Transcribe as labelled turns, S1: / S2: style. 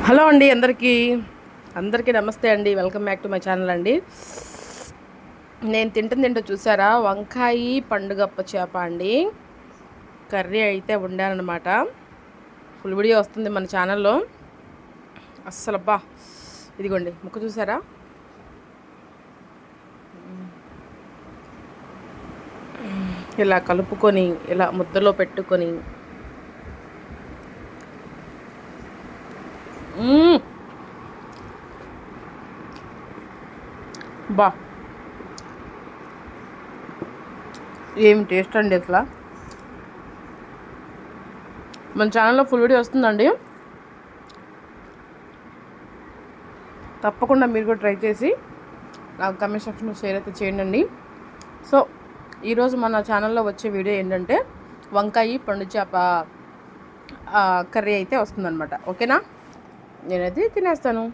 S1: Hello అండి, అందరికీ నమస్తే అండి. Welcome back to my channel అండి. నేను తింటో చూసారా, వంకాయ పండుగప్ప చేప అండి. కర్రీ అయితే వండానమాట. ఫుల్ వీడియో వస్తుంది మన ఛానల్లో. అస్సలబ్బా, ఇదిగోండి ముక్క చూసారా, ఇలా కలుపుకొని ఇలా ముద్దలో పెట్టుకొని బా ఏం టేస్ట్ అండి అసలు. మన ఛానల్లో ఫుల్ వీడియో వస్తుందండి, తప్పకుండా మీరు కూడా ట్రై చేసి నాకు కమెంట్ సెక్షన్లో షేర్ అయితే చేయండి. సో ఈరోజు మన ఛానల్లో వచ్చే వీడియో ఏంటంటే వంకాయ పండు చేప కర్రీ అయితే వస్తుందన్నమాట. ఓకేనా, నేనైతే తినేస్తాను.